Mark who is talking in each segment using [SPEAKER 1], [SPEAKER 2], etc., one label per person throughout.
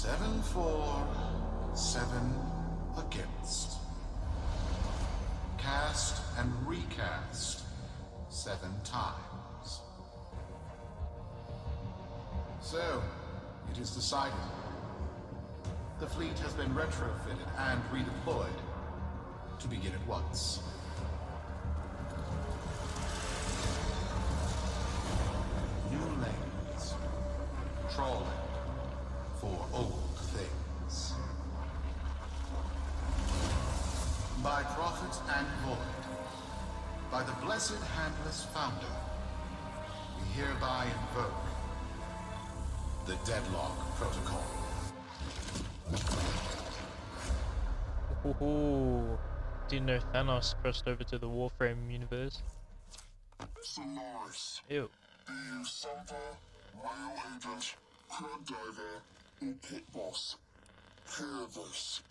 [SPEAKER 1] 7 for, 7 against. Cast and recast 7 times. So, it is decided. The fleet has been retrofitted and redeployed to begin at once. New lanes. Trawling for old things. By prophet and void, by the blessed handless founder, we hereby invoke the Deadlock Protocol.
[SPEAKER 2] Ooh, didn't know Thanos crossed over to the Warframe universe.
[SPEAKER 3] Solaris.
[SPEAKER 2] Ew.
[SPEAKER 3] Be you Sumper, Rail Agent, Crab Diver, or Pit Boss. Hear this.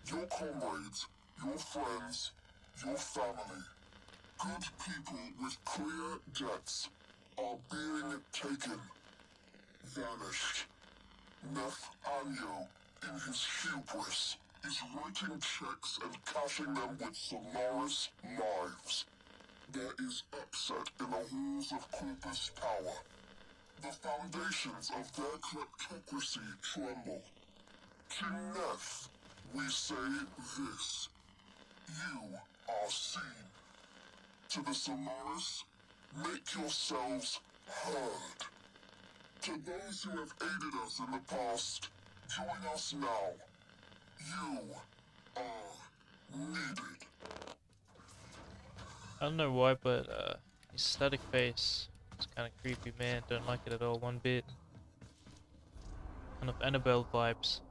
[SPEAKER 3] Your comrades, your friends, your family, good people with clear debts are being taken. Vanished. Nef Anyo, in his hubris, is writing checks and cashing them with Solaris lives. There is upset in the halls of Corpus Power. The foundations of their kleptocracy tremble. To Nef, we say this. You are seen. To the Solaris, make yourselves heard. To those who have aided us in the past, join us now. You are needed.
[SPEAKER 2] I don't know why, but his static face is kind of creepy, man. Don't like it at all, one bit. Kind of Annabelle vibes.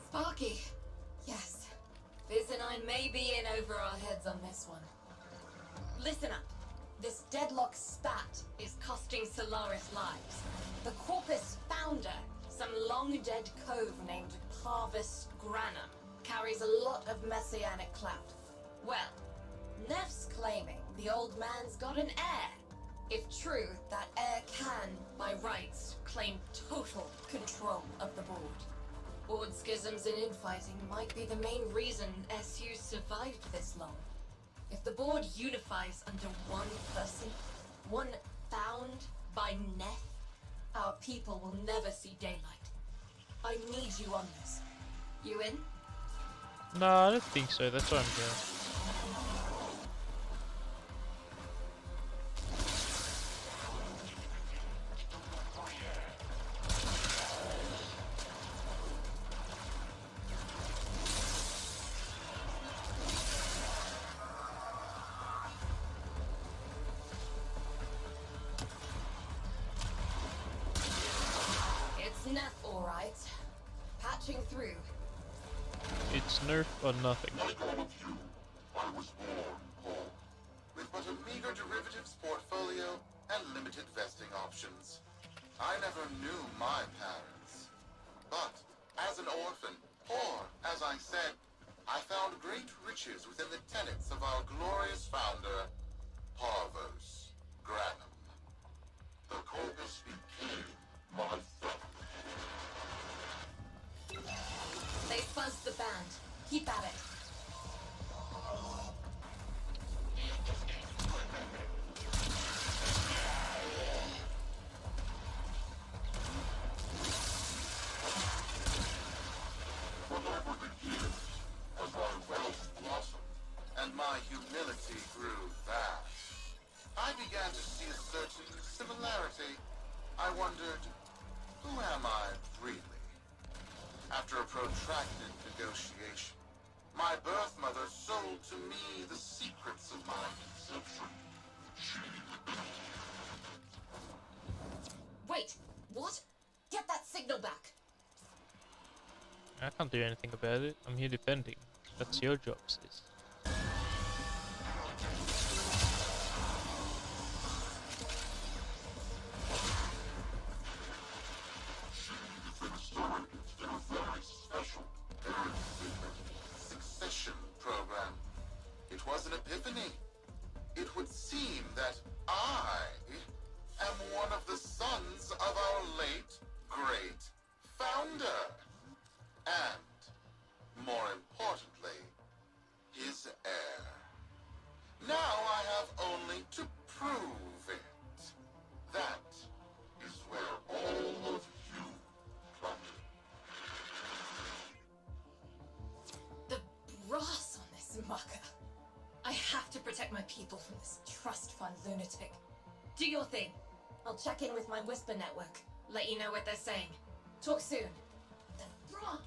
[SPEAKER 4] Sparky. Yes. Biz and I may be in over our heads on this one. Listen up. This Deadlock spat is costing Solaris lives. The Corpus founder, some long-dead cove named Parvis Granum, carries a lot of messianic clout. Well, Nef's claiming the old man's got an heir. If true, that heir can, by rights, claim total control of the board. Board schisms and infighting might be the main reason SU survived this long. If the board unifies under one person, one found by Nef, our people will never see daylight. I need you on this. You in?
[SPEAKER 2] No, I don't think so. That's why I'm here.
[SPEAKER 4] It's Nef, all right. Patching through.
[SPEAKER 2] It's nerf or nothing.
[SPEAKER 3] Like all of you, I was born poor.
[SPEAKER 1] With but a meager derivatives portfolio and limited vesting options. I never knew my parents. But, as an orphan, or, as I said, I found great riches within the tenets of our glorious founder, Parvos Granum. The Corpus became my family.
[SPEAKER 4] They buzzed the band. Keep at it.
[SPEAKER 1] But over the years, as my wealth blossomed and my humility grew vast, I began to see a certain similarity. I wondered, who am I really? After a protracted negotiation, my birth mother sold to me the secrets of my conception.
[SPEAKER 4] Wait, what? Get that signal back.
[SPEAKER 2] I can't do anything about it. I'm here defending. That's your job, sis.
[SPEAKER 1] Succession
[SPEAKER 4] lunatic. Do your thing. I'll check in with my Whisper network. Let you know what they're saying. Talk soon. The Bronx!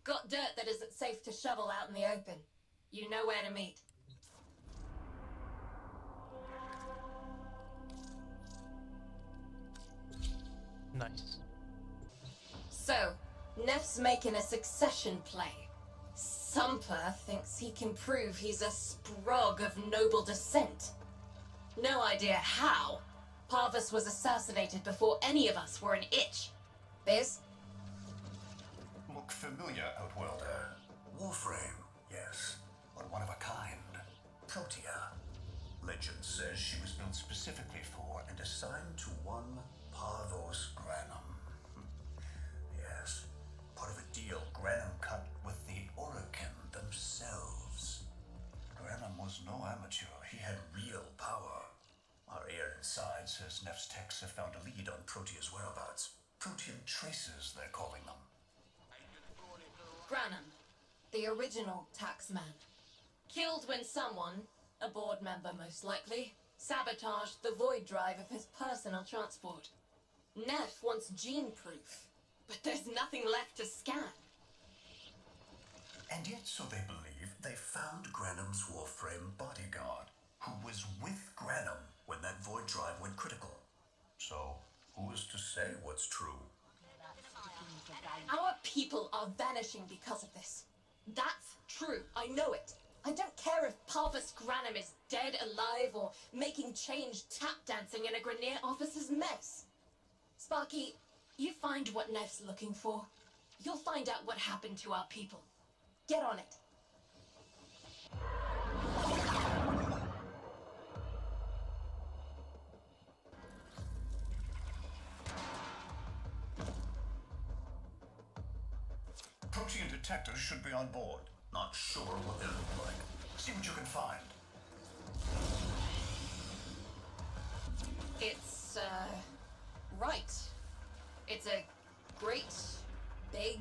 [SPEAKER 4] Got dirt that isn't safe to shovel out in the open. You know where to meet.
[SPEAKER 2] Nice.
[SPEAKER 4] So, Neff's making a succession play. Sumper thinks he can prove he's a sprog of noble descent. No idea how. Parvus was assassinated before any of us were an itch. Biz?
[SPEAKER 5] Look familiar, Outworlder. Warframe, yes, but one of a kind. Protea. Legend says she was built specifically for and assigned to one Parvos Granum. Yes, part of a deal Granum cut with the Orokin themselves. Granum was no amateur. He had real power. Our air inside says Neff's techs have found a lead on Protea's whereabouts. Protean traces, they're calling them.
[SPEAKER 4] Granum, the original taxman. Killed when someone, a board member most likely, sabotaged the void drive of his personal transport. Neff wants gene proof, but there's nothing left to scan.
[SPEAKER 5] And yet, so they believe, they found Granum's Warframe bodyguard, who was with Granum when that void drive went critical. So, who is to say what's true?
[SPEAKER 4] Our people are vanishing because of this. That's true, I know it. I don't care if Parvus Granum is dead, alive, or making change tap dancing in a Grenier officer's mess. Sparky, you find what Neff's looking for. You'll find out what happened to our people. Get on it.
[SPEAKER 5] Protean detectors should be on board. Not sure what they look like. See what you can find.
[SPEAKER 4] It's, right. It's a great, big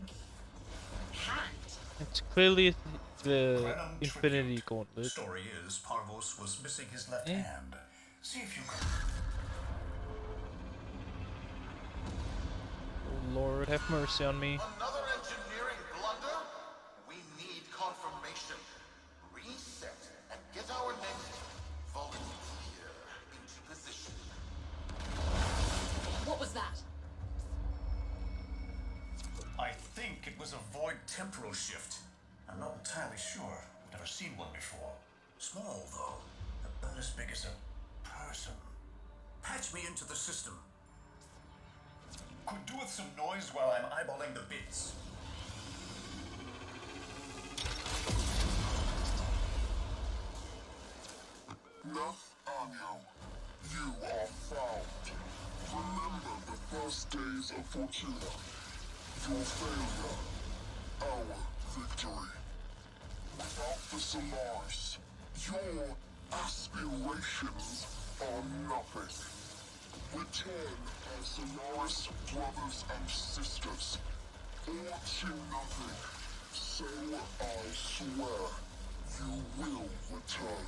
[SPEAKER 4] hand.
[SPEAKER 2] It's clearly the
[SPEAKER 5] Granum
[SPEAKER 2] Infinity
[SPEAKER 5] tribute.
[SPEAKER 2] Gauntlet.
[SPEAKER 5] Story is, Parvos was missing his left
[SPEAKER 2] Eh?
[SPEAKER 5] hand. See if you can...
[SPEAKER 2] Oh Lord, have mercy on me.
[SPEAKER 1] Another engineering blunder? We need confirmation. Reset and get our next volunteer into position.
[SPEAKER 4] What was that?
[SPEAKER 5] I think it was a void temporal shift. I'm not entirely sure. Never seen one before. Small, though. About as big as a person. Patch me into the system. Could do with some noise while I'm eyeballing the bits.
[SPEAKER 3] Nathaniel, you are found. Remember the first days of Fortuna. Your failure, our victory. Without the Solaris, your aspirations are nothing. Return our Solaris brothers and sisters, or to nothing. So I swear, you will return.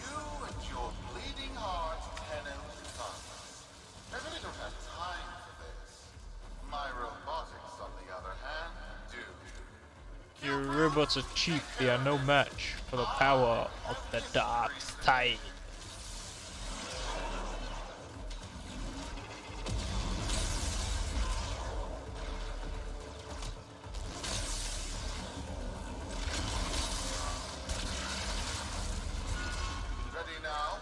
[SPEAKER 1] You and your bleeding heart, pennant sons. I really don't have time for this. My robotics, on the other hand, do.
[SPEAKER 2] Your robots are cheap, they are no match for the power of the dark side.
[SPEAKER 1] Ready now?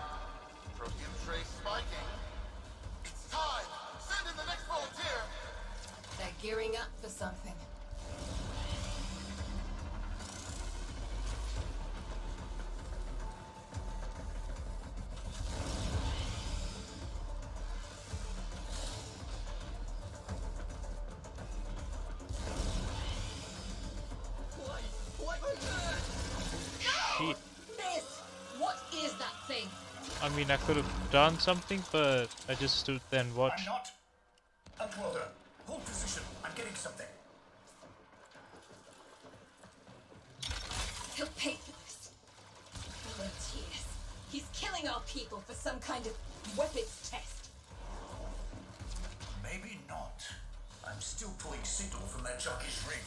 [SPEAKER 1] Protean trace spiking. It's time! Send in the next volunteer!
[SPEAKER 4] They're gearing up for something.
[SPEAKER 2] Shit.
[SPEAKER 4] This! What is that thing?
[SPEAKER 2] I mean, I could have done something, but I just stood there and
[SPEAKER 5] I'm
[SPEAKER 2] watched.
[SPEAKER 5] not. Outworlder, hold position. I'm getting something.
[SPEAKER 4] He'll pay for this. Proteus. He's killing our people for some kind of weapons test.
[SPEAKER 5] Maybe not. I'm still pulling signal from that jockey's rig.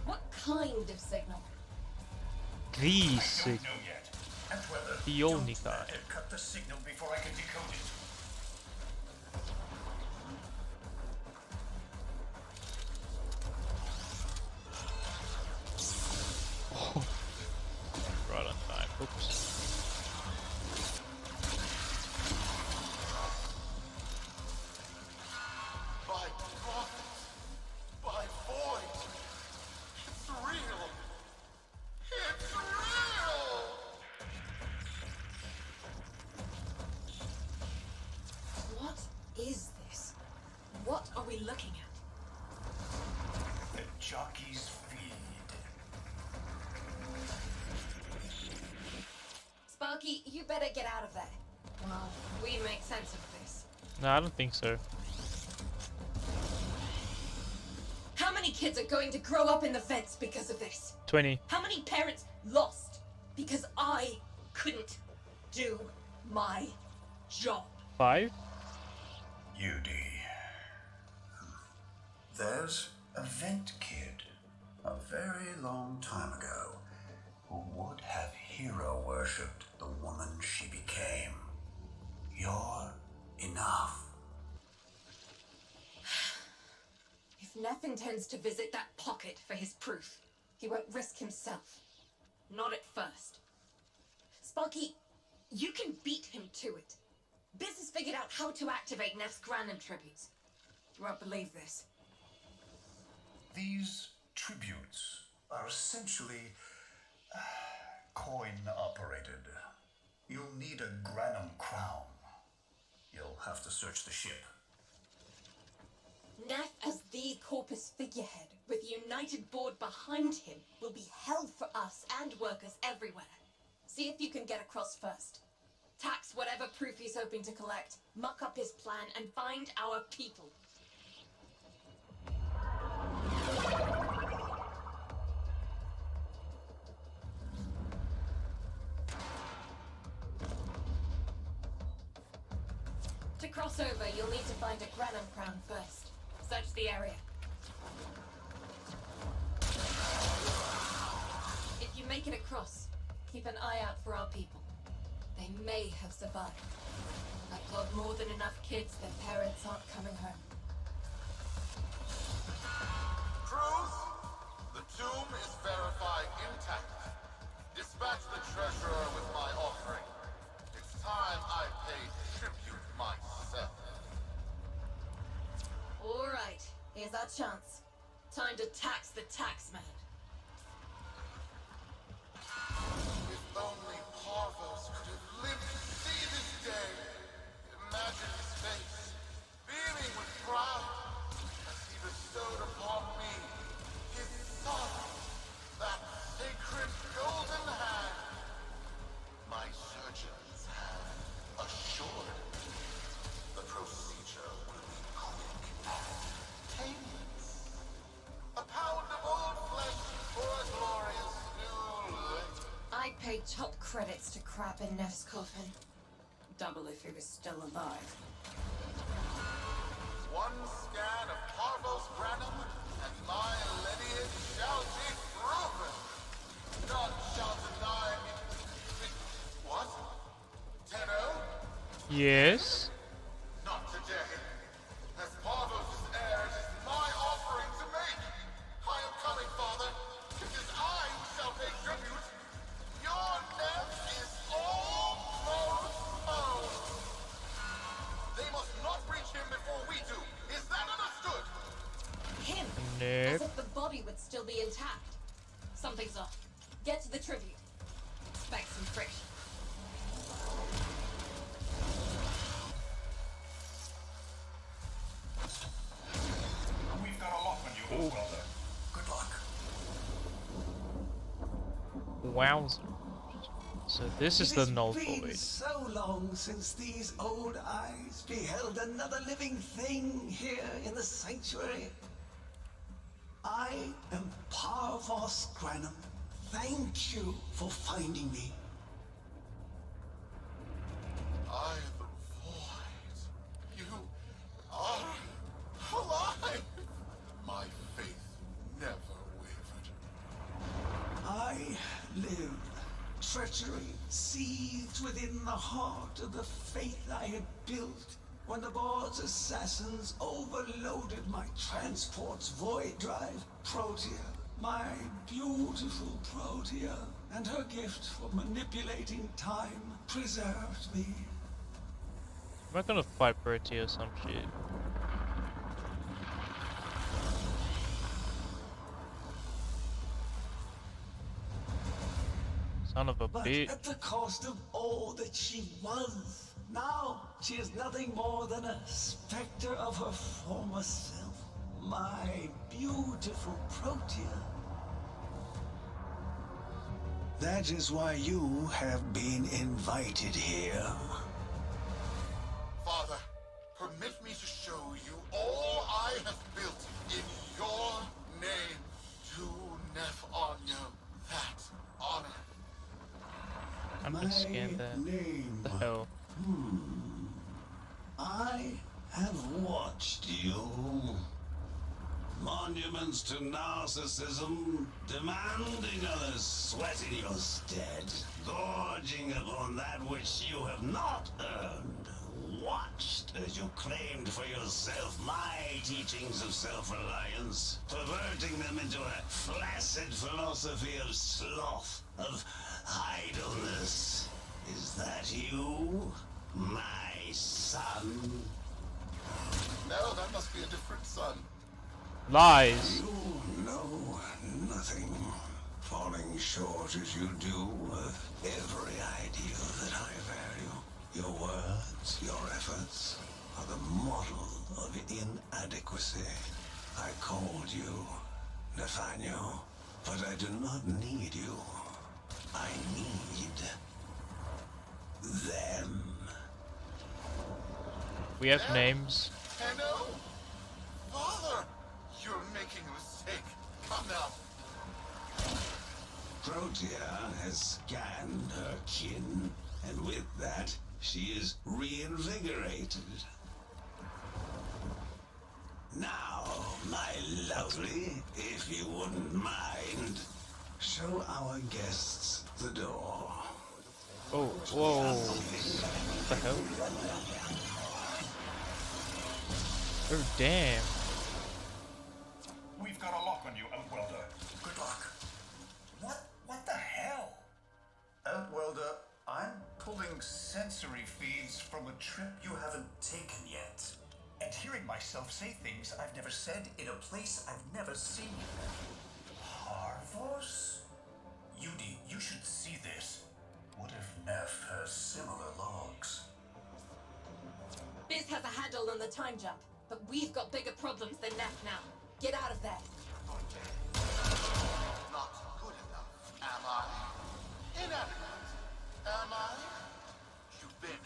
[SPEAKER 4] What kind of signal?
[SPEAKER 2] The
[SPEAKER 5] I don't
[SPEAKER 2] signal.
[SPEAKER 5] know yet. Antweather,
[SPEAKER 2] The
[SPEAKER 5] don't
[SPEAKER 2] only
[SPEAKER 5] let
[SPEAKER 2] kind.
[SPEAKER 5] them cut the signal before I can decode it.
[SPEAKER 2] Right on time. Oops.
[SPEAKER 1] By prophet, by void. It's real. It's real.
[SPEAKER 4] What is this? What are we looking at?
[SPEAKER 5] The jockey's feed.
[SPEAKER 4] Sparky, you better get out of there. Well, we make sense of this.
[SPEAKER 2] No, I don't think so.
[SPEAKER 4] How many kids are going to grow up in the vents because of this?
[SPEAKER 2] 20.
[SPEAKER 4] How many parents lost because I couldn't do my job?
[SPEAKER 2] 5?
[SPEAKER 5] UD. There's a vent kid a very long time ago who would have hero worshipped the woman she became. You're enough.
[SPEAKER 4] If Neff intends to visit that pocket for his proof, he won't risk himself. Not at first. Sparky, you can beat him to it. Biz has figured out how to activate Neff's Granum tributes. You won't believe this.
[SPEAKER 5] These tributes are essentially coin-operated. You'll need a Granum crown. You'll have to search the ship.
[SPEAKER 4] Neff as the Corpus figurehead, with the United Board behind him, will be hell for us and workers everywhere. See if you can get across first. Tax whatever proof he's hoping to collect, muck up his plan, and find our people. To cross over, you'll need to find a Granum crown first. Search the area. If you make it across, keep an eye out for our people. They may have survived. I've got more than enough kids, their parents aren't coming home.
[SPEAKER 1] Truth? The tomb is verified intact. Dispatch the treasurer with my offering. It's time I paid tribute myself.
[SPEAKER 4] All right, here's our chance. Time to tax the taxman.
[SPEAKER 1] If only Parvos could have lived to see this day. Imagine his face, beaming with pride, as he bestowed upon me his son, that sacred golden hand. My surgeons have assured me the procedure will be quick and painless. A pound of old flesh for a glorious new life.
[SPEAKER 4] I paid top credits to crap in Neff's coffin. Double if he was still alive.
[SPEAKER 1] One scan of Parvos Granum, and my lineage shall be proven. None shall deny me. What? Tenno?
[SPEAKER 2] Yes.
[SPEAKER 1] Not today. As Parvos' heir, it is my offering to make. I am coming, Father. It is I who shall pay tribute. Your death is almost owed. They must not reach him before we do. Is that understood?
[SPEAKER 4] Him?
[SPEAKER 2] Nope.
[SPEAKER 4] As if the body would still be intact. Something's off. Get to the tribute. Expect some friction.
[SPEAKER 5] We've got a lot on you, Oswalder. Good luck.
[SPEAKER 2] Wowzer. So this is the null
[SPEAKER 6] It's been
[SPEAKER 2] void.
[SPEAKER 6] so long since these old eyes beheld another living thing here in the sanctuary. I am Parvos Granum, thank you for finding me.
[SPEAKER 1] I the void. You are alive. My faith never wavered.
[SPEAKER 6] I live. Treachery seethed within the heart of the faith I had built when the board's assassins overloaded my transport's void drive. Protea, my beautiful Protea, and her gift for manipulating time preserved me.
[SPEAKER 2] I'm not gonna fight Bertie or some shit. Son of a
[SPEAKER 6] But
[SPEAKER 2] bitch.
[SPEAKER 6] at the cost of all that she was. Now she is nothing more than a specter of her former self. My beautiful Protea. That is why you have been invited here.
[SPEAKER 1] Father, permit me to show you all I have built in your name. To Nef-Anya that honor.
[SPEAKER 2] I'm
[SPEAKER 6] My
[SPEAKER 2] just scared that.
[SPEAKER 6] name.
[SPEAKER 2] What the hell?
[SPEAKER 6] I have watched you. Monuments to narcissism, demanding others sweat in your stead, gorging upon that which you have not earned. Watched as you claimed for yourself my teachings of self-reliance, perverting them into a flaccid philosophy of sloth, of idleness. Is that you, my son?
[SPEAKER 1] No, that must be a different son.
[SPEAKER 2] Lies.
[SPEAKER 6] You know nothing, falling short as you do of every ideal that I value. Your words, your efforts, are the model of inadequacy. I called you, Nathaniel, but I do not need you. I need them.
[SPEAKER 2] We have names.
[SPEAKER 1] Tenno? Father, you're making a mistake. Come now.
[SPEAKER 6] Protea has scanned her kin, and with that, she is reinvigorated. Now, my lovely, if you wouldn't mind, show our guests the door.
[SPEAKER 2] Oh, whoa. What the hell? Oh, damn.
[SPEAKER 5] We've got a lock on you, Outwelder. Good luck. What the hell? Outwelder, I'm pulling sensory feeds from a trip you haven't taken yet. And hearing myself say things I've never said in a place I've never seen. Harvos? Yudi, you should see this. What if Neff has similar logs?
[SPEAKER 4] Biz has a handle on the time jump, but we've got bigger problems than Neff now. Get out of there.
[SPEAKER 1] Not good enough, am I? Inadequate, am I? You've been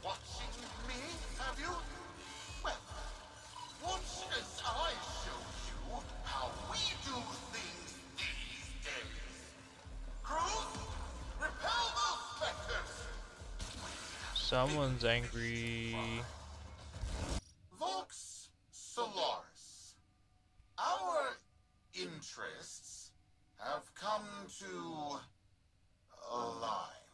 [SPEAKER 1] watching me, have you? Well, watch as I show you how we do things these days. Crews, repel those specters!
[SPEAKER 2] Someone's angry.
[SPEAKER 1] Vox Solaris. Our interests have come to align.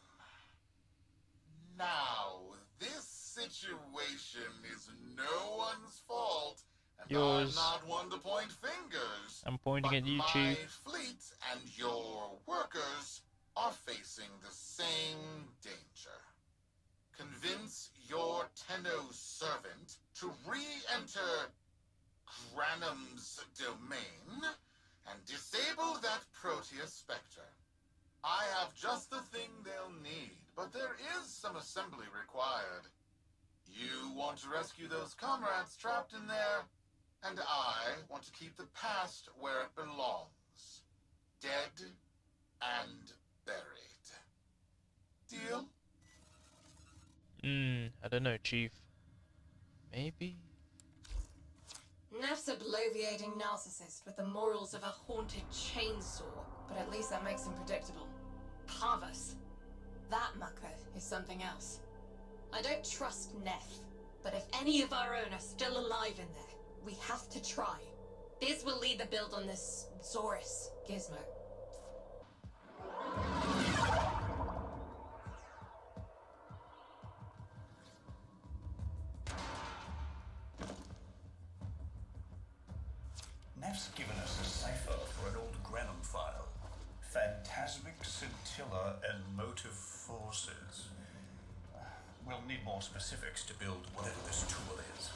[SPEAKER 1] Now, this situation is no one's fault, and
[SPEAKER 2] Yours.
[SPEAKER 1] I'm not one to point fingers.
[SPEAKER 2] I'm pointing
[SPEAKER 1] but
[SPEAKER 2] at you,
[SPEAKER 1] my
[SPEAKER 2] Chief.
[SPEAKER 1] fleet and your workers are facing the same danger. Convince your Tenno servant to re-enter Granum's domain and disable that Protea Spectre. I have just the thing they'll need, but there is some assembly required. You want to rescue those comrades trapped in there, and I want to keep the past where it belongs. Dead and buried. Deal?
[SPEAKER 2] I don't know, Chief. Maybe?
[SPEAKER 4] Neff's a bloviating narcissist with the morals of a haunted chainsaw, but at least that makes him predictable. Parvus. That mucker is something else. I don't trust Neff, but if any of our own are still alive in there, we have to try. Biz will lead the build on this Zorus gizmo.
[SPEAKER 5] Neff's given us a cipher for an old Granum file. Phantasmic scintilla and motive forces. We'll need more specifics to build whatever this tool is.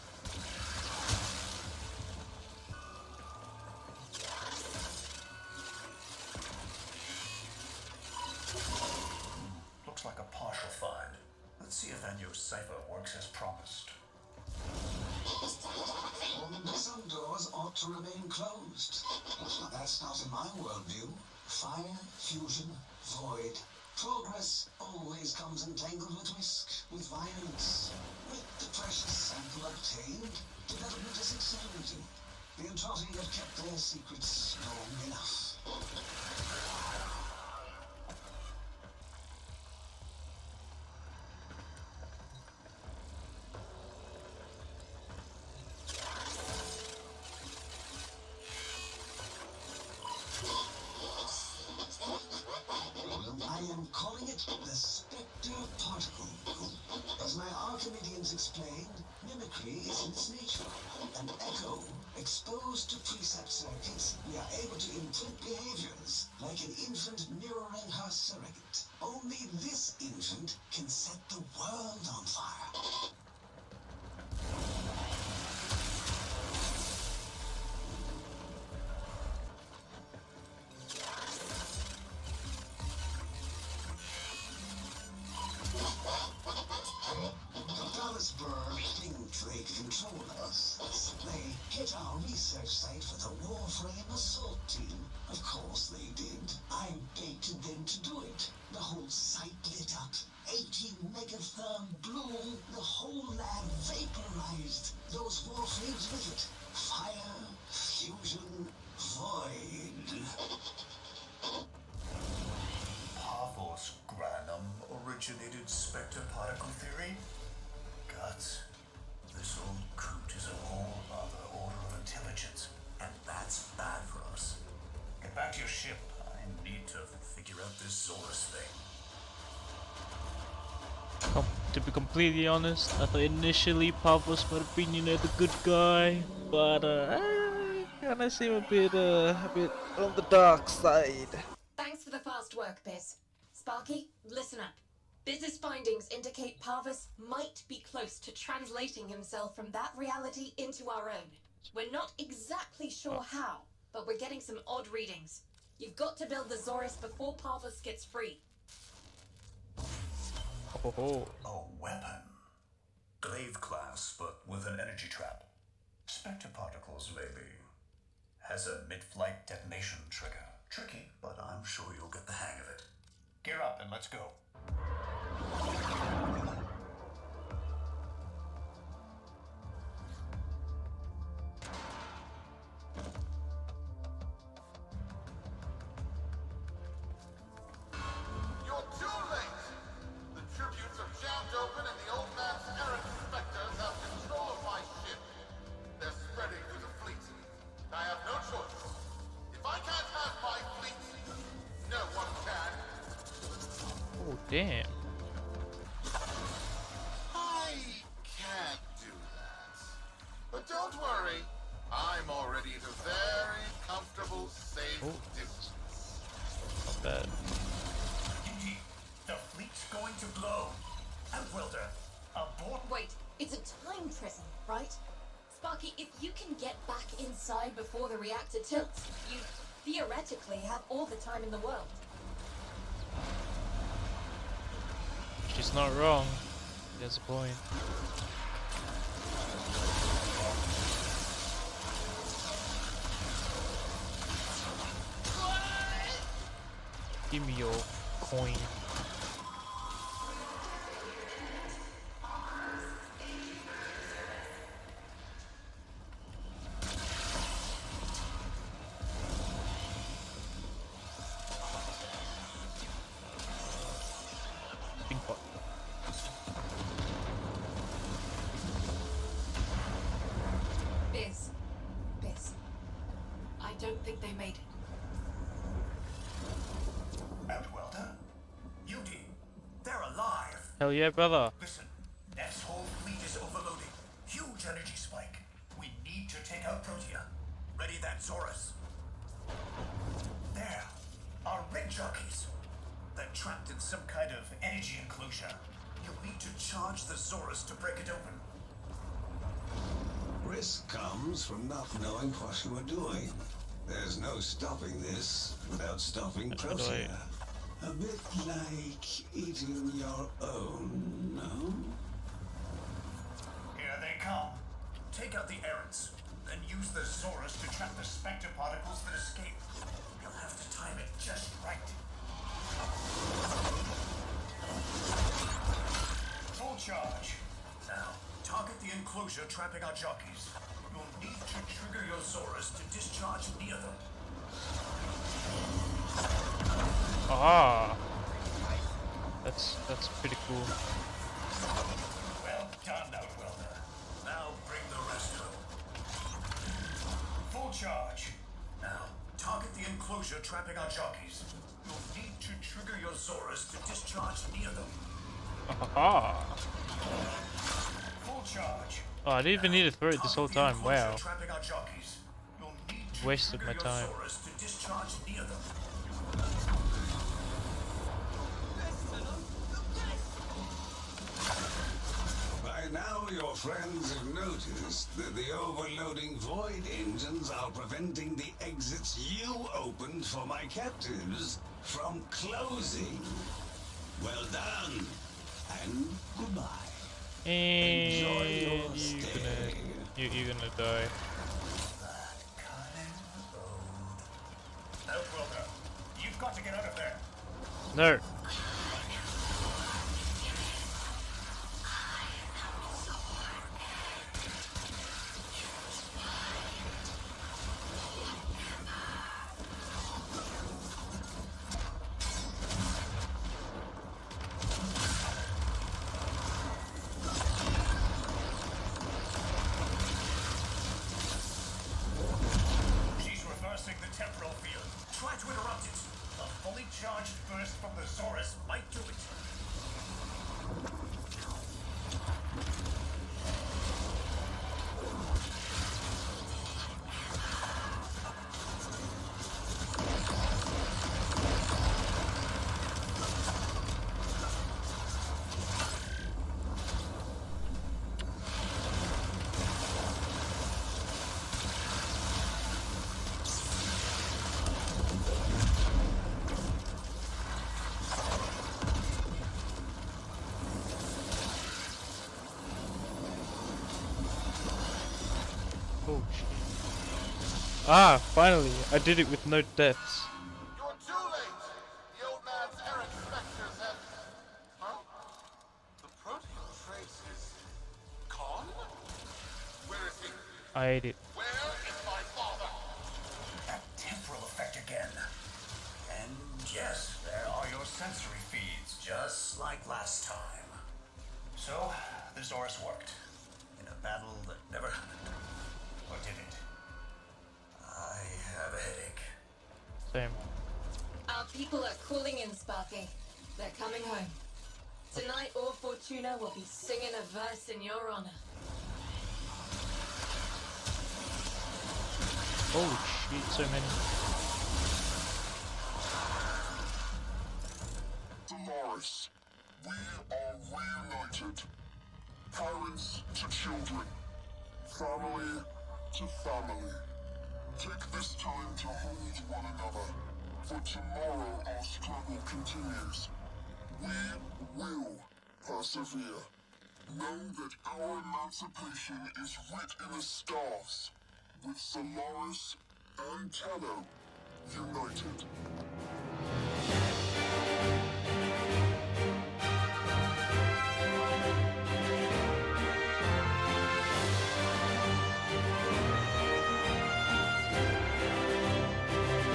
[SPEAKER 5] Looks like a partial find. Let's see if Anyo's cipher works as promised.
[SPEAKER 7] Some doors ought to remain closed. That's not in my worldview. Fire, fusion, void. Progress always comes entangled with risk, with violence. With the precious sample obtained, development is accelerating. The Entrati have kept their secrets long enough. I am calling it the Spectre Particle. As my Archimedeans explained, mimicry is in its nature. An echo, exposed to precept circuits, we are able to imprint behaviors, like an infant mirroring her surrogate. Only this infant can set the world on fire. They control us. They hit our research site for the Warframe assault team. Of course they did. I baited them to do it. The whole site lit up. 80 megatherm bloom. The whole lab vaporized. Those Warframes with it. Fire, fusion, void.
[SPEAKER 5] Parvus Granum originated Spectre particle theory? Guts. This old coot is a whole other order of intelligence, and that's bad for us. Get back to your ship. I need to figure out this Zorus thing.
[SPEAKER 2] To be completely honest, I thought initially Pavlos might have been, the good guy, but I kinda seem a bit on the dark side.
[SPEAKER 4] Thanks for the fast work, Biz. Sparky, listen up. Biz's findings indicate Parvus might be close to translating himself from that reality into our own. We're not exactly sure how, but we're getting some odd readings. You've got to build the Zorus before Parvus gets free.
[SPEAKER 2] Oh.
[SPEAKER 5] A weapon? Glaive class, but with an energy trap. Spectre particles, maybe. Has a mid-flight detonation trigger. Tricky, but I'm sure you'll get the hang of it. Gear up and let's go.
[SPEAKER 1] You're too late! The tributes have jammed open and the old man's errant specters have control of my ship. They're spreading through the fleet. I have no choice. If I can't have my fleet, no one can.
[SPEAKER 2] Oh, damn.
[SPEAKER 1] I can't do that. But don't worry, I'm already at a very comfortable, safe distance.
[SPEAKER 2] Not bad.
[SPEAKER 5] Indeed, the fleet's going to blow. Outwelder, abort.
[SPEAKER 4] Wait, it's a time prison, right? Sparky, if you can get back inside before the reactor tilts, you theoretically have all the time in the world.
[SPEAKER 2] She's not wrong. There's a point. Give me your coin. Hell yeah, brother.
[SPEAKER 5] Listen, Neff's whole fleet is overloading. Huge energy spike. We need to take out Protea. Ready that, Zorus. There. Our rig jockeys. They're trapped in some kind of energy enclosure. You'll need to charge the Zorus to break it open.
[SPEAKER 6] Risk comes from not knowing what you are doing. There's no stopping this without stopping
[SPEAKER 2] How do
[SPEAKER 6] Protea. A bit like eating your own, no?
[SPEAKER 5] Here they come. Take out the errants, then use the Zorus to trap the spectre particles that escape. You'll have to time it just right. Full charge. Now, target the enclosure trapping our jockeys. You'll need to trigger your Zorus to discharge near them.
[SPEAKER 2] Ah, that's pretty cool.
[SPEAKER 5] Well done, Outwelder. Now bring the rest home. Full charge. Now, target the enclosure trapping our jockeys. You'll need to trigger your Zorus to discharge near them.
[SPEAKER 2] Ah.
[SPEAKER 5] Full charge.
[SPEAKER 2] Oh, I didn't even need to throw it this whole time. Wow.
[SPEAKER 5] Trapping our jockeys. You'll need to
[SPEAKER 2] Wasted my
[SPEAKER 5] trigger
[SPEAKER 2] time.
[SPEAKER 5] your Zorus to discharge near them.
[SPEAKER 6] By now, your friends have noticed that the overloading void engines are preventing the exits you opened for my captives from closing. Well done, and goodbye.
[SPEAKER 2] And
[SPEAKER 6] Enjoy your
[SPEAKER 2] you're gonna die.
[SPEAKER 5] Outwelder, you've got to get out of there.
[SPEAKER 2] No.
[SPEAKER 5] She's reversing the temporal field. Try to interrupt it. A fully charged burst from the Zorus might do it.
[SPEAKER 2] Oh shit. Ah, finally, I did it with no deaths.
[SPEAKER 1] You're too late! The old man's errant specters have... Huh? The protein trace is... gone? Where is he?
[SPEAKER 2] I ate it.
[SPEAKER 1] Where is my father?
[SPEAKER 5] That temporal effect again. And yes, there are your sensory feeds, just like last time. So, the Zorus worked. In a battle that never happened. Or did it? I have a headache.
[SPEAKER 2] Same.
[SPEAKER 4] Our people are calling in, Sparky. They're coming home. Tonight, all Fortuna will be singing a verse in your honor.
[SPEAKER 2] Holy shit, so many.
[SPEAKER 3] Dolores, we are reunited. Parents to children. Family to family. Take this time to hold one another. For tomorrow our struggle continues. We will persevere. Know that our emancipation is writ in the stars. With Solaris and Tello united.